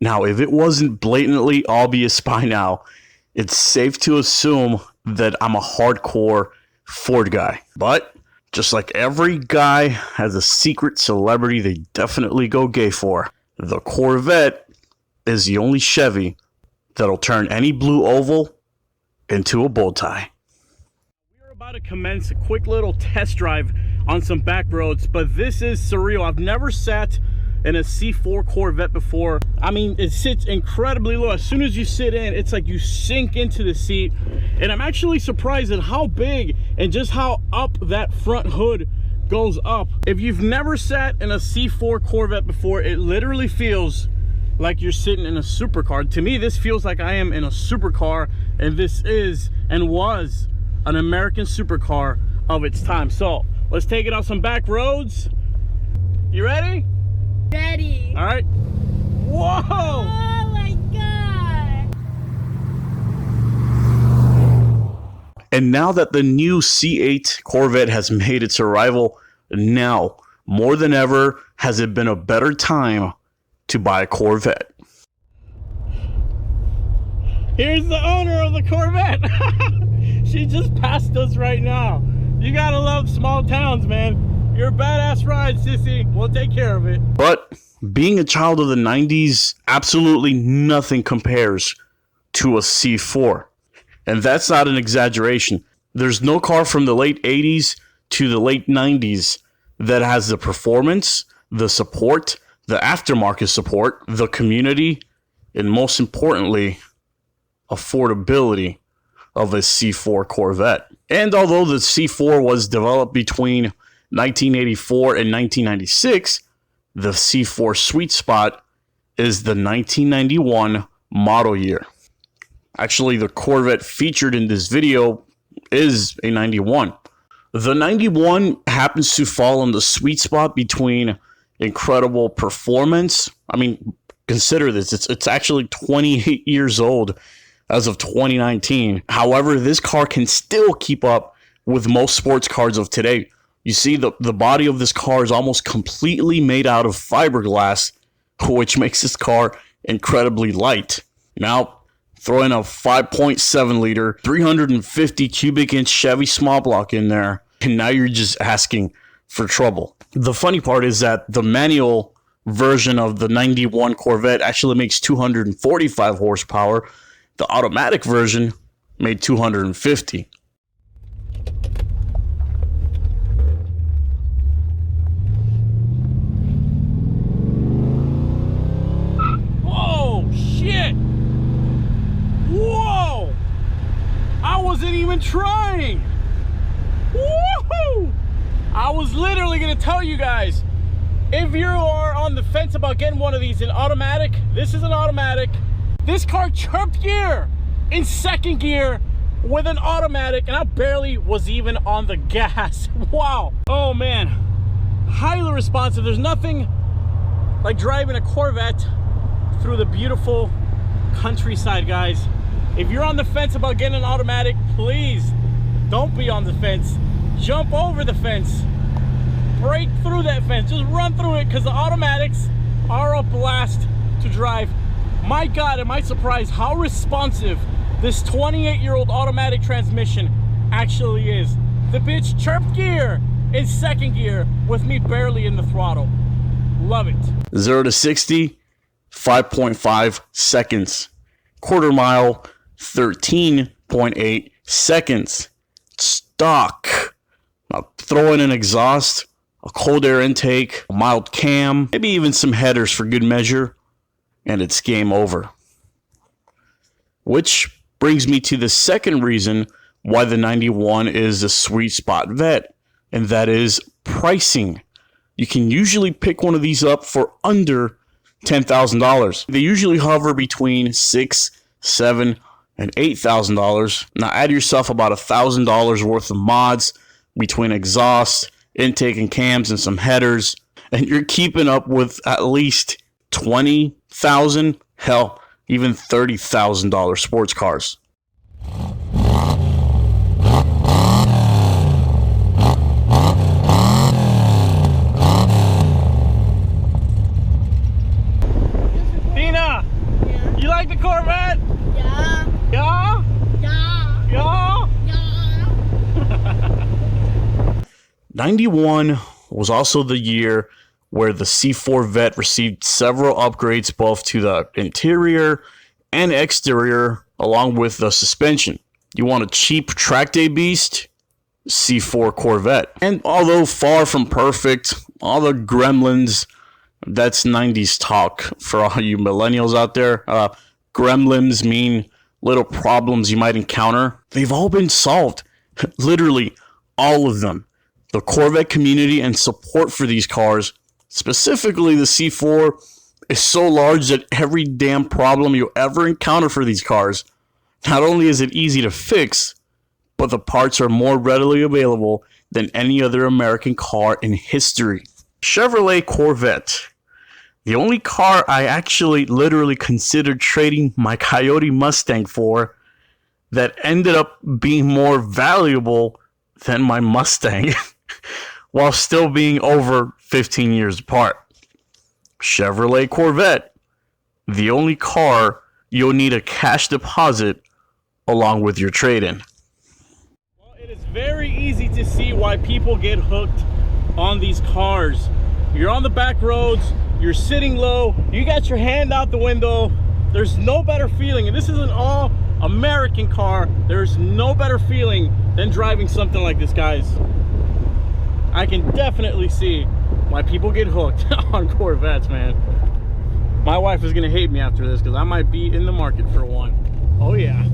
Now, if it wasn't blatantly obvious by now, it's safe to assume that I'm a hardcore Ford guy. But just like every guy has a secret celebrity they definitely go gay for, the Corvette is the only Chevy that'll turn any blue oval into a bow tie. We're about to commence a quick little test drive on some back roads, but this is surreal. I've never sat in a C4 Corvette before. I mean, it sits incredibly low. As soon as you sit in, it's like you sink into the seat. And I'm actually surprised at how big and just how up that front hood goes up. If you've never sat in a C4 Corvette before, it literally feels like you're sitting in a supercar. To me, this feels like I am in a supercar, and this is and was an American supercar of its time. So let's take it on some back roads. You ready? Ready. All right. Whoa! Oh my God! And now that the new C8 Corvette has made its arrival, now more than ever has it been a better time to buy a Corvette. Here's the owner of the Corvette. She just passed us right now. You gotta love small towns, man. You're a badass ride, sissy. We'll take care of it. But being a child of the 90s, absolutely nothing compares to a C4. And that's not an exaggeration. There's no car from the late 80s to the late 90s that has the performance, the support, the aftermarket support, the community, and most importantly, affordability of a C4 Corvette. And although the C4 was developed between 1984 and 1996, the C4 sweet spot is the 1991 model year. Actually, the Corvette featured in this video is a 91. The 91 happens to fall in the sweet spot between incredible performance. I mean, consider this. It's actually 28 years old as of 2019. However, this car can still keep up with most sports cars of today. You see, the body of this car is almost completely made out of fiberglass, which makes this car incredibly light. Now, throw in a 5.7 liter, 350 cubic inch Chevy small block in there, and now you're just asking for trouble. The funny part is that the manual version of the 91 Corvette actually makes 245 horsepower. The automatic version made 250. Whoa! I wasn't even trying. Woohoo! I was literally gonna tell you guys, if you are on the fence about getting one of these in automatic, this is an automatic. This car chirped gear in second gear with an automatic, and I barely was even on the gas. Wow. Oh man, highly responsive. There's nothing like driving a Corvette through the beautiful countryside, guys. If you're on the fence about getting an automatic, please don't be on the fence. Jump over the fence, break through that fence, just run through it, because the automatics are a blast to drive. My God, am I surprised how responsive this 28-year-old automatic transmission actually is. The bitch chirped gear in second gear with me barely in the throttle. Love it. 0 to 60, 5.5 seconds. Quarter mile, 13.8 seconds. Stock. Now throw in an exhaust, a cold air intake, a mild cam, maybe even some headers for good measure, and it's game over. Which brings me to the second reason why the 91 is a sweet spot Vette, and that is pricing. You can usually pick one of these up for under $10,000. They usually hover between $6,000, $7,000, and $8,000. Now add yourself about $1,000 worth of mods between exhaust, intake, and cams, and some headers, and you're keeping up with at least $20,000, hell, even $30,000 sports cars. Tina, like the Corvette? Yeah. Yeah? Yeah. Yeah? Yeah. 91 was also the year where the C4 Vette received several upgrades both to the interior and exterior along with the suspension. You want a cheap track day beast? C4 Corvette. And although far from perfect, all the gremlins, that's 90s talk for all you millennials out there. Gremlins mean little problems you might encounter. They've all been solved. Literally, all of them. The Corvette community and support for these cars, specifically the C4, is so large that every damn problem you'll ever encounter for these cars, not only is it easy to fix, but the parts are more readily available than any other American car in history. Chevrolet Corvette. The only car I actually literally considered trading my Coyote Mustang for that ended up being more valuable than my Mustang while still being over 15 years apart. Chevrolet Corvette. The only car you'll need a cash deposit along with your trade-in. Well, it is very easy to see why people get hooked on these cars. You're on the back roads, you're sitting low, you got your hand out the window. There's no better feeling, and this is an all American car. There's no better feeling than driving something like this, guys. I can definitely see why people get hooked on Corvettes, man. My wife is gonna hate me after this because I might be in the market for one. Oh yeah.